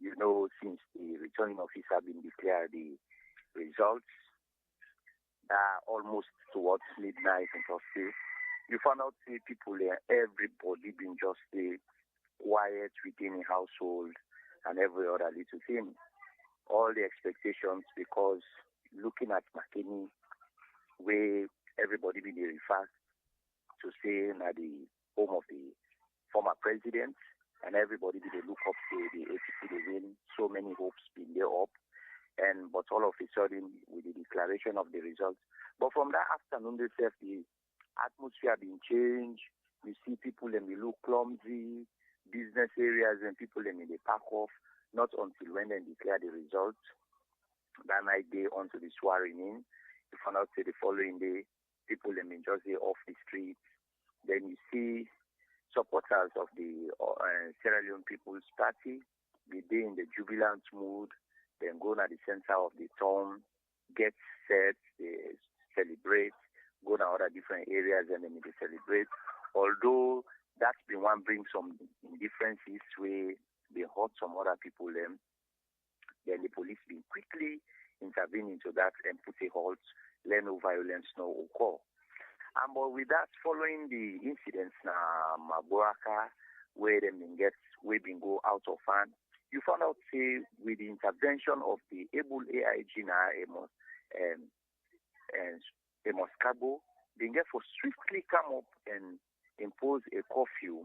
you know, since the returning officer been declared the results almost towards midnight on Thursday, you found out say people there, everybody been just quiet within a household and every other little thing. All the expectations because looking at McKinney, where everybody been referred to say at the home of the former president, and everybody did look up to the APC they win. So many hopes been there up, but all of a sudden with the declaration of the results. But from that afternoon, they said the atmosphere been changed. You see people and they look clumsy, business areas and people and they pack off. Not until when they declare the results. That night they onto the swearing in. You found out say the following day, people and just off the streets. Then you see supporters of the Sierra Leone People's Party be there in the jubilant mood, then go to the center of the town, get set, they celebrate, go to other different areas and then they celebrate. Although that's been one bring some differences where they hurt some other people, then the police been quickly intervene into that and put a halt, let no violence no occur. But with that, following the incidents na Maburaka, where they been go out of hand, you found out say with the intervention of the able AIG na Amos Cabo, they therefore swiftly come up and impose a curfew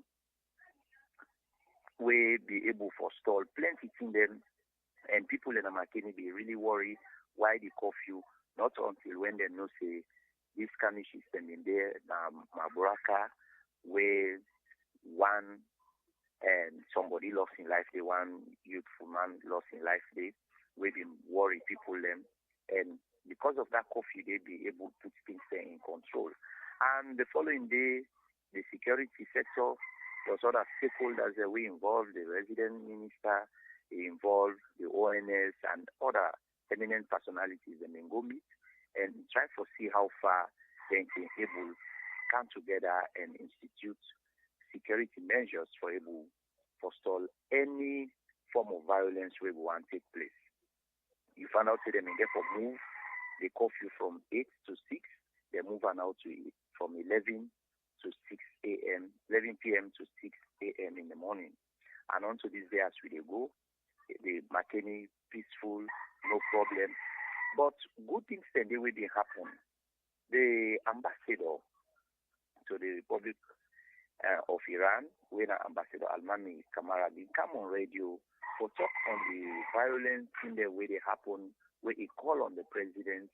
where be able to forestall plenty in them, and people in McKinney be really worried why the curfew, not until when they know say this Spanish system in there, Maburaka, where one and somebody lost in life, the one youthful man lost in life, they been worry people them, and because of that curfew, they be able to put things in control. And the following day, the security sector, was other stakeholders that we involved, the resident minister, involved the ONS and other eminent personalities, and then go meet and try to see how far then can able come together and institute security measures for able forestall any form of violence where we want to take place. You find out them and therefore move the curfew from 8 to 6. They move on out to from 11 to 6 a.m., 11 p.m. to 6 a.m. in the morning. And onto this day as we go, the McKinney peaceful, no problem. But good things then the way they happen. The ambassador to the Republic of Iran, when Ambassador Almami Kamara did come on radio for talk on the violence in the way they happen, where he call on the president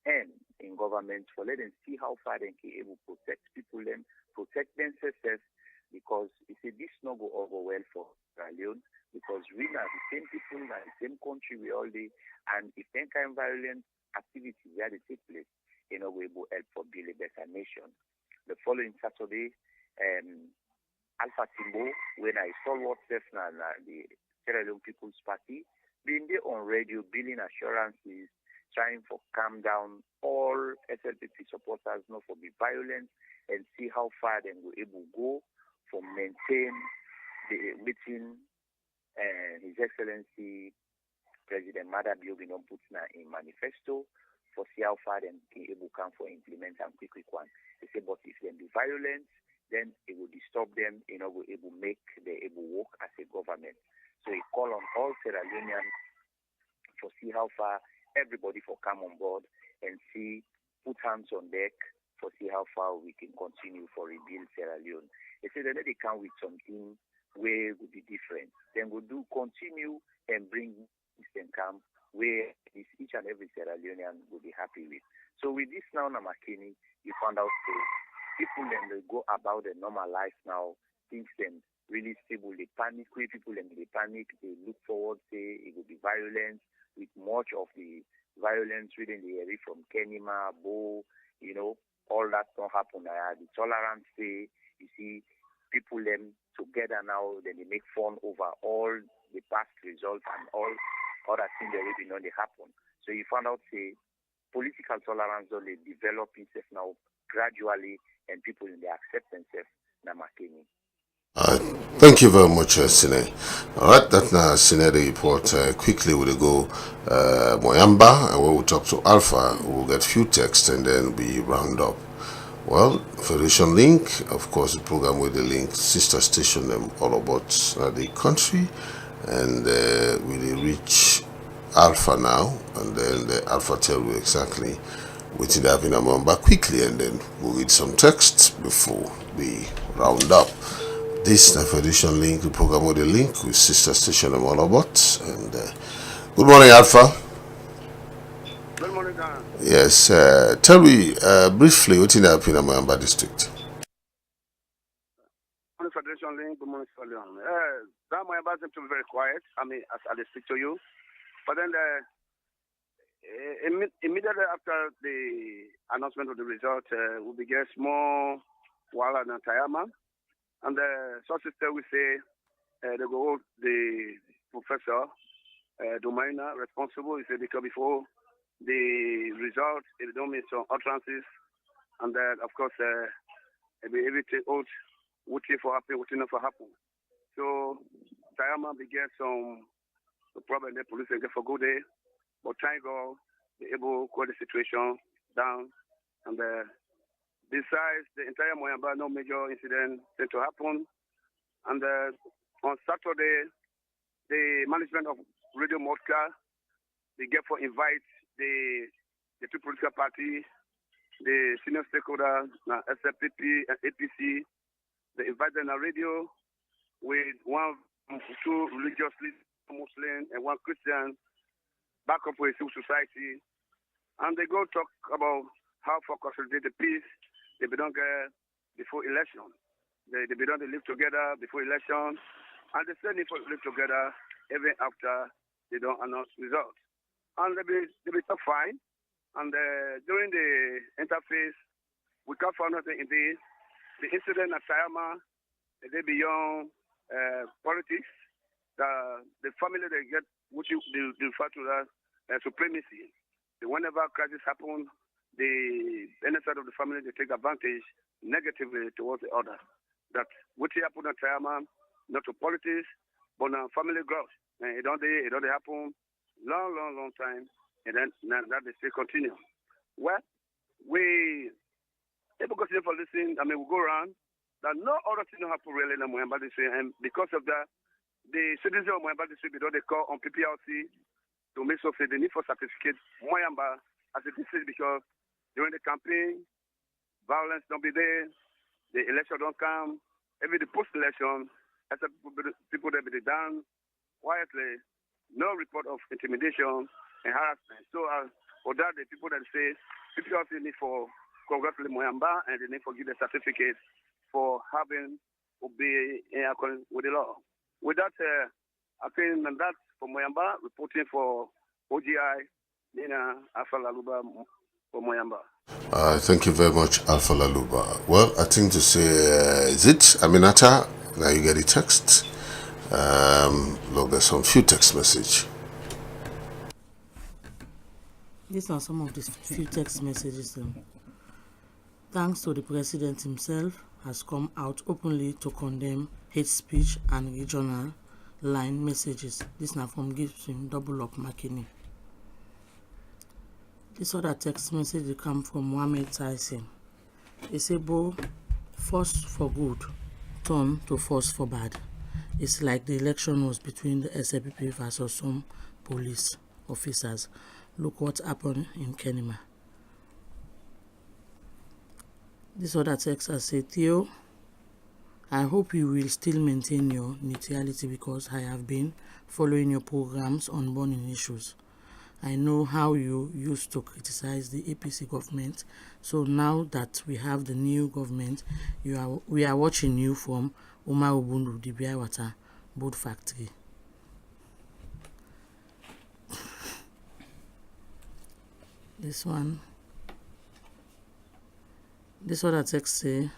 and in government for let them see how far they can able to protect people, them protect themselves, because he said this no go over well for Sierra Leone, because we are the same people, in the same country we all day, and if any kind of violent activities where they take place, you know, we will help for build a better nation. The following Saturday, Alpha Timbo, when I saw WhatsApp and the Sierra Leone People's Party, being there on radio, building assurances, trying to calm down all SLPP supporters, not for be violent, and see how far they will able to go for maintain the meeting His Excellency President Madabio Binom Putna in manifesto for see how far they can able come for implement and quick one. They say, but if they be violent, then it will disturb them, you know, will able make they able work as a government. So he call on all Sierra Leoneans for see how far everybody for come on board and see put hands on deck for see how far we can continue for rebuild Sierra Leone. They say that they come with something where it would be different. Then we'll do continue and bring this and come where each and every Sierra Leonean will be happy with. So with this now, Namakini, you found out people then they go about their normal life now, things then really stable, they panic, people then they panic, they look forward, say it will be violence, with much of the violence within the area from Kenima, Bo, you know, all that don't happen. The tolerance say, you see, people them together now, then they make fun over all the past results and all other things that already know they happen. So you find out, say, political tolerance only develop itself now gradually, and people in the accept themselves Namakini. Thank you very much, Sine. All right, that's now Sine the report. Quickly we'll go Moyamba, and when we talk to Alpha, we'll get few texts and then we round up. Well, Federation Link, of course, the program with the link sister station them all about the country, and we reach Alpha now, and then the Alpha tell you exactly what they have in a number quickly, and then we'll read some texts before we round up. This is the Federation Link, the program with the link with sister station them all about, and good morning, Alpha. Good morning, Dan. Yes, tell me briefly what in happened in Moyamba district. On the Federation Link, good morning, Salion. That Moyamba seems to be very quiet. I mean, as I speak to you. But then immediately after the announcement of the result, we began small Wala and Tayama. And the sources tell we say they go the professor Domaina responsible. He said because before the result, it don't mean some utterances, and then of course everything out waiting for happen, waiting not for happen. So Tayama began some problem the police and get for good day, but thank God be able to quiet the situation down. And besides the entire Moyamba, no major incident seemed to happen. And on Saturday, the management of Radio Motka, they get for invite the two political parties, the senior stakeholders, SLPP and APC. They invite them on radio with two religious leaders, Muslim and one Christian, back up with civil society. And they go talk about how for consolidate the peace they be done before election. They be done to live together before election. And they still need to live together even after they don't announce results. And they be so fine. And during the interface, we can find out in the incident at Sayama, they beyond politics. The family they get, which they refer to as supremacy. Whenever crisis happen, any side of the family they take advantage negatively towards the other. That what happened at Tayama, not to politics, but now family growth. And it don't happen long time, and then that they still continue. Well, we people continue for listening. I mean, we go around. That no other thing happen really in Moyamba this way, and because of that, the citizens of Moyamba this way, they call on PPLC to make sure they need for certificate Moyamba as a district because during the campaign, violence don't be there, the election don't come, even the post-election, as people that be done quietly, no report of intimidation and harassment. So for that, the people that say PPLC need for congratulate Moyamba and they need for give the certificate for having obey in accordance with the law. With that, I think that's for Moyamba, reporting for OGI, Nina Alpha Laluba for Moyamba. Thank you very much, Alpha Laluba. Well, I think to say, is it Aminata? Now you get the text. Look, there's some few text message. These are some of the few text messages. Thanks to the president himself, has come out openly to condemn hate speech and regional line messages. This now from Gibson Double Up Makini. This other text message come from Mohammed Tyson. He say, "Bo, force for good, turn to force for bad. It's like the election was between the SLPP versus some police officers. Look what happened in Kenema." This other text has said, "Theo, I hope you will still maintain your neutrality because I have been following your programs on burning issues. I know how you used to criticize the APC government, so now that we have the new government, we are watching you from Umar Ubundu, the Biawata Board Factory." This other text say,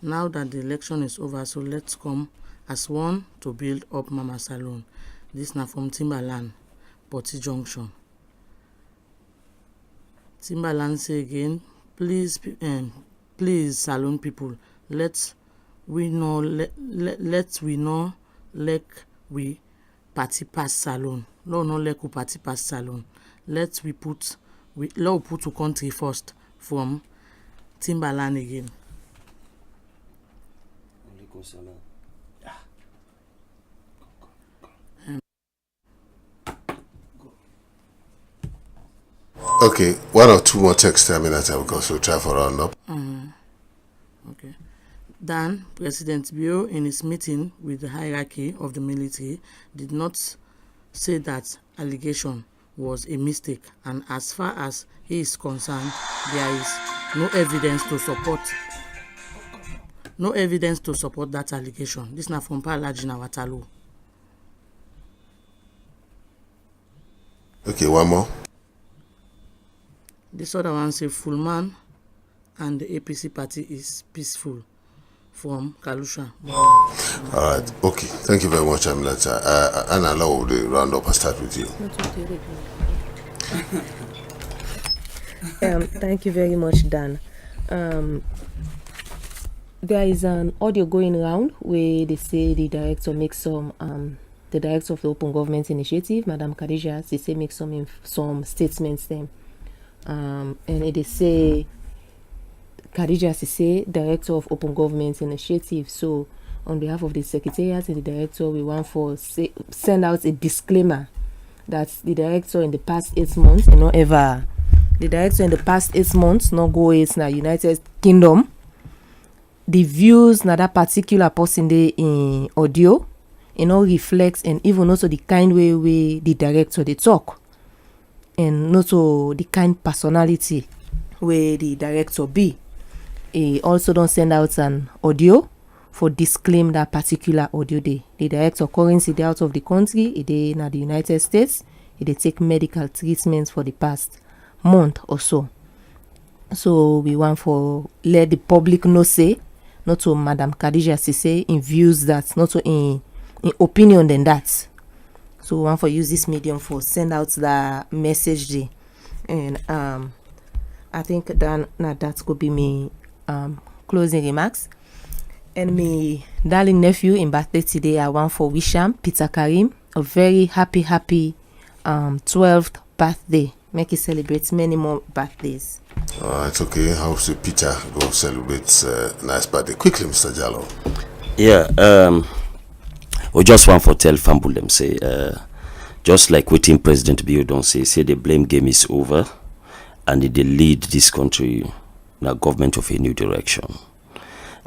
"Now that the election is over, so let's come as one to build up Mama Salon." This now from Timberland, Poti Junction. Timberland say again, please Salon people, let we party pass Salon. No let we party pass Salon. Let we put to country first from Timberland again. Okay, one or two more texts because we'll try for round up. Okay. Then President Bio, in his meeting with the hierarchy of the military, did not say that allegation was a mistake, and as far as he is concerned, there is no evidence to support that allegation. This is not from Palajina Watalu. Okay, one more. This other one say Fullman and the APC party is peaceful, from Kalusha. All right. Okay. Thank you very much, Aminata. And allow the round up. I start with you. Thank you very much, Dan. There is an audio going around where they say the director makes some the director of the Open Government Initiative, Madam Khadija, they say make some statements then. And they say Khadija Sise, Director of Open Government Initiative. So on behalf of the Secretariat and the Director, we want to send out a disclaimer that the Director in the past 8 months, not go it's na United Kingdom. The views na that particular person they in audio, reflects and even also the kind way the Director they talk. And also the kind personality where the Director be. He also don't send out an audio for disclaim that particular audio day. The Director currency they out of the country, they in the United States, they take medical treatments for the past month or so. So we want for let the public know say, not to Madam Khadija Sise in views that, not to in opinion than that. So we want for use this medium for send out the message day. And I think that could be me closing remarks. And me darling nephew in birthday today, I want for Wisham Peter Karim a very happy 12th birthday. Make it celebrate many more birthdays. It's okay. How say Peter go celebrate nice birthday quickly, Mr. Jallo? Yeah. We just want to tell Fambul them say, just like waiting President Bio don't say the blame game is over, and they lead this country in a government of a new direction.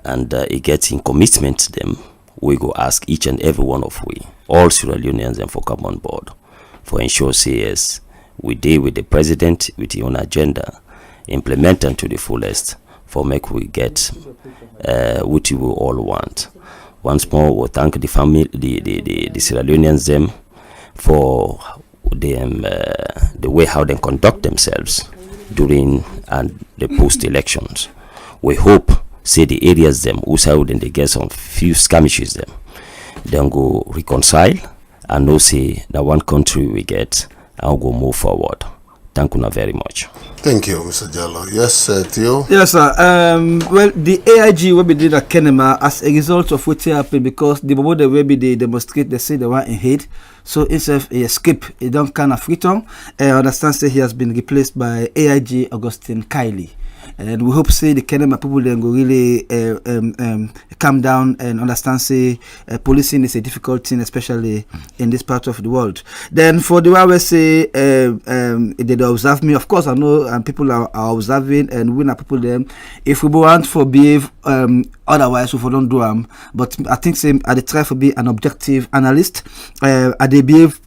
And it gets in commitment to them, we go ask each and every one of we, all Sierra Leoneans, and for come on board, for ensure say yes, we deal with the president with his own agenda, implement them to the fullest, for make we get what we all want. Once more, we thank the family, the Sierra Leoneans them for them the way how they conduct themselves during and the post elections. We hope say the areas them also then they get some few skirmishes them then go reconcile and know say that one country we get and go move forward. Thank you very much. Thank you, Mr. Jallo. Yes, Theo? Yes, sir. Well, the AIG will be did at Kenema as a result of what happened because the moment they will be they demonstrate, they say they want in hate. So instead he escape, he don't kind of return. I understand say he has been replaced by AIG Augustine Kiley. And we hope say the Kenema people then go really calm down and understand say policing is a difficult thing, especially in this part of the world. Then for the way we say they observe me, of course I know people are observing and we are people them. If we want for behave otherwise we don't do them. But I think say I try to be an objective analyst. I they behave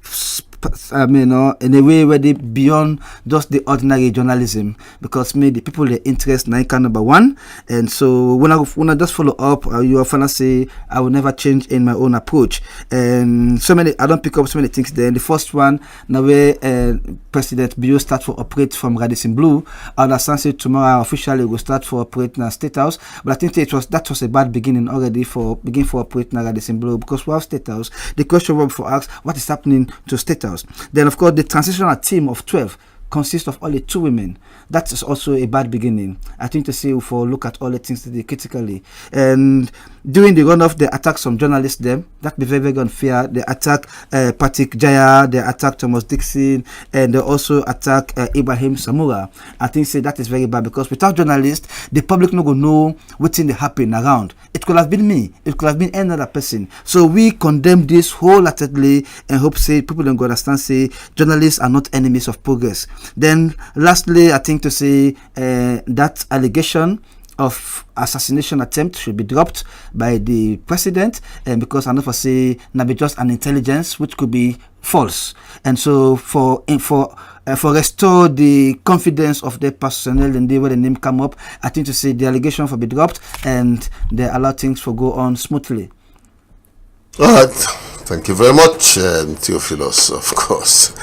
in a way where they beyond just the ordinary journalism, because the people their interest na number one, and so when I just follow up, you often say I will never change in my own approach, and I don't pick up so many things there. The first one now where President Bio start for operate from Radisson Blue, I understand say tomorrow officially will start for operate in State House, but I think that was a bad beginning already for operating Radisson Blue, because we have State House. The question will be for ask what is happening to State House. Then, of course, the transitional team of 12 consists of only 2 women. That is also a bad beginning. I think to say for look at all the things critically. And during the runoff, they attack some journalists them. That be very, very unfair. They attack Patrick Jaya, they attack Thomas Dixon, and they also attack Ibrahim Samura. I think say that is very bad, because without journalists, the public no go know what's in the happen around. It could have been me. It could have been any other person. So we condemn this wholeheartedly and hope say people don't go understand say journalists are not enemies of progress. Then lastly, I think to say that allegation of assassination attempt should be dropped by the president, and because I know for say now be just an intelligence which could be false, and so for restore the confidence of the personnel and where the name come up, I think to say the allegation for be dropped and they allow things to go on smoothly. All right. Thank you very much, Theophilus, of course.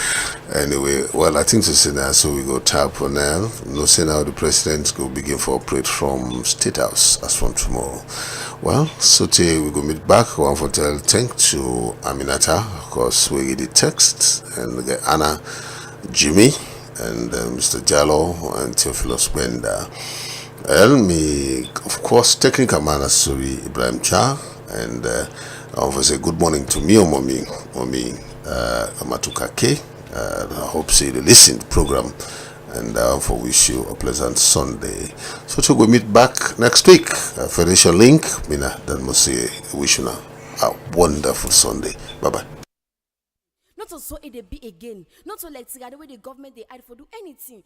Anyway, well, I think to say now, so we go tap on now. No say now the president will begin to operate from State House as from tomorrow. Well, so today we go meet back. One for tell thank to Aminata, of course, we get the text, and we get Anna, Jimmy, and Mr. Jallo, and Theophilus Benda. And me, of course, technical man, sorry, Ibrahim Cha, and I want to say good morning to me, mommy, Amatuka K. I hope say they listen to the program, and I want to wish you a pleasant Sunday. So we meet back next week. Fedration Link, Mina, then must say wish you a wonderful Sunday. Bye bye. Not so it be again. Not so like the way the government they hide for do anything.